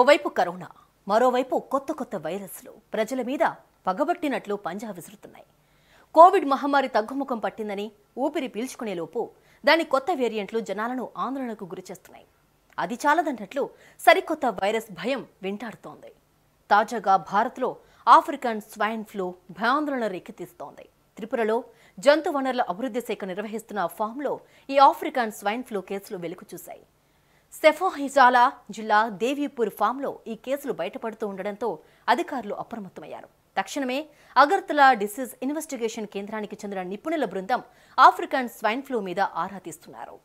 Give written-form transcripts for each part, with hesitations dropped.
ఓవైపు కరోనా, మరోవైపు కొత్త వైరస్లు ప్రజల మీద పగబట్టినట్లు పంజా విసురుతున్నాయి. కోవిడ్ మహమ్మారి తగ్గుముఖం పట్టిందని ఊపిరి పీల్చుకునేలోపు దాని కొత్త వేరియంట్లు జనాలను ఆందోళనకు గురిచేస్తున్నాయి. అది చాలదన్నట్లు సరికొత్త వైరస్ భయం వెంటాడుతోంది. తాజాగా భారత్లో ఆఫ్రికన్ స్వైన్ ఫ్లూ భయాందోళన రేకెత్తిస్తోంది. త్రిపురలో జంతు వనరుల అభివృద్ధి శాఖ నిర్వహిస్తున్న ఫామ్లో ఈ ఆఫ్రికన్ స్వైన్ ఫ్లూ కేసులు వెలుగు చూశాయి. సెఫోహిజాలా జిల్లా దేవీపూర్ ఫామ్లో ఈ కేసులు బయటపడుతూ ఉండడంతో అధికారులు అప్రమత్తమయ్యారు. తక్షణమే అగర్తలా డిసీజ్ ఇన్వెస్టిగేషన్ కేంద్రానికి చెందిన నిపుణుల బృందం ఆఫ్రికన్ స్వైన్ ఫ్లూ మీద ఆరా తీస్తున్నారు.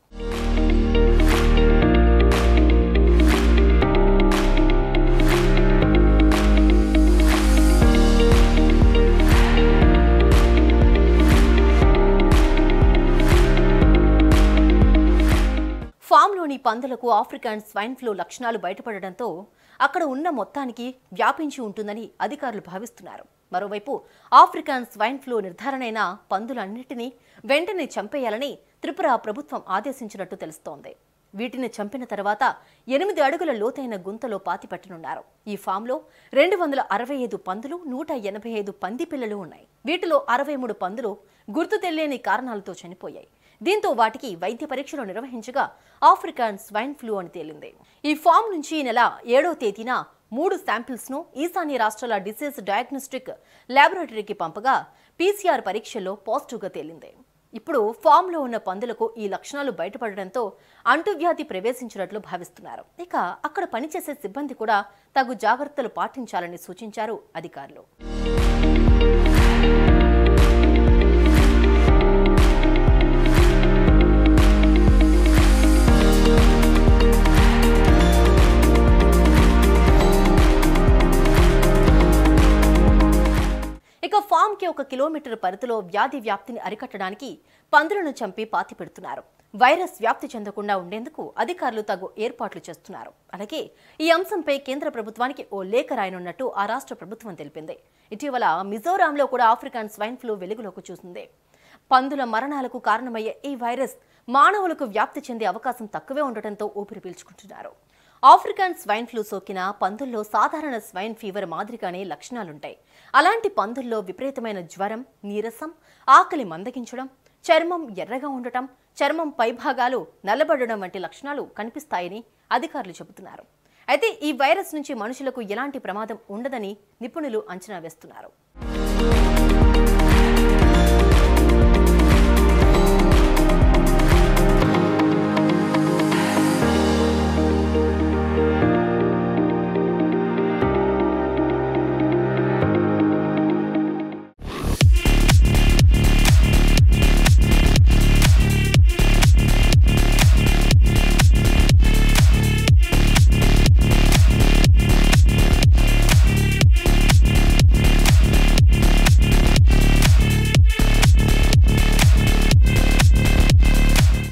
ఫామ్లోని పందులకు ఆఫ్రికన్ స్వైన్ ఫ్లూ లక్షణాలు బయటపడడంతో అక్కడ ఉన్న మొత్తానికి వ్యాపించి ఉంటుందని అధికారులు భావిస్తున్నారు. మరోవైపు ఆఫ్రికన్ స్వైన్ ఫ్లూ నిర్ధారణైన పందులన్నింటినీ వెంటనే చంపేయాలని త్రిపుర ప్రభుత్వం ఆదేశించినట్టు తెలుస్తోంది. వీటిని చంపిన తర్వాత 8 అడుగుల లోతైన గుంతలో పాతిపెట్టనున్నారు. ఈ ఫామ్లో 265 పందులు, 185 పంది పిల్లలు ఉన్నాయి. వీటిలో 63 పందులు గుర్తు తెలియని కారణాలతో చనిపోయాయి. దీంతో వాటికి వైద్య పరీక్షలు నిర్వహించగా ఆఫ్రికన్ స్వైన్ ఫ్లూ అని తేలింది. ఈ ఫామ్ నుంచి ఈ నెల 7వ తేదీన 3 శాంపిల్స్ ను ఈశాన్య రాష్ట్రాల డిసీజ్ డయాగ్నోస్టిక్ ల్యాబొరేటరీకి పంపగా PCR పరీక్షల్లో పాజిటివ్గా తేలింది. ఇప్పుడు ఫామ్లో ఉన్న పందులకు ఈ లక్షణాలు బయటపడడంతో అంటువ్యాధి ప్రవేశించినట్లు భావిస్తున్నారు. ఇక అక్కడ పనిచేసే సిబ్బంది కూడా తగు జాగ్రత్తలు పాటించాలని సూచించారు అధికారులు. ఫామ్ కి 1 కిలోమీటర్ పరిధిలో వ్యాధి వ్యాప్తిని అరికట్టడానికి పందులను చంపి పాతి పెడుతున్నారు. వైరస్ వ్యాప్తి చెందకుండా ఉండేందుకు అధికారులు తగు ఏర్పాట్లు చేస్తున్నారు. అలాగే ఈ అంశంపై కేంద్ర ప్రభుత్వానికి ఓ లేఖ రాయనున్నట్టు ఆ రాష్ట్ర ప్రభుత్వం తెలిపింది. ఇటీవల మిజోరాంలో కూడా ఆఫ్రికన్ స్వైన్ ఫ్లూ వెలుగులోకి చూసింది. పందుల మరణాలకు కారణమయ్యే ఈ వైరస్ మానవులకు వ్యాప్తి చెందే అవకాశం తక్కువే ఉండటంతో ఊపిరి పీల్చుకుంటున్నారు. ఆఫ్రికన్ స్వైన్ ఫ్లూ సోకిన పందుల్లో సాధారణ స్వైన్ ఫీవర్ మాదిరిగానే లక్షణాలుంటాయి. అలాంటి పందుల్లో విపరీతమైన జ్వరం, నీరసం, ఆకలి మందగించడం, చర్మం ఎర్రగా ఉండటం, చర్మం పైభాగాలు నల్లబడడం వంటి లక్షణాలు కనిపిస్తాయని అధికారులు చెబుతున్నారు. అయితే ఈ వైరస్ నుంచి మనుషులకు ఎలాంటి ప్రమాదం ఉండదని నిపుణులు అంచనా వేస్తున్నారు.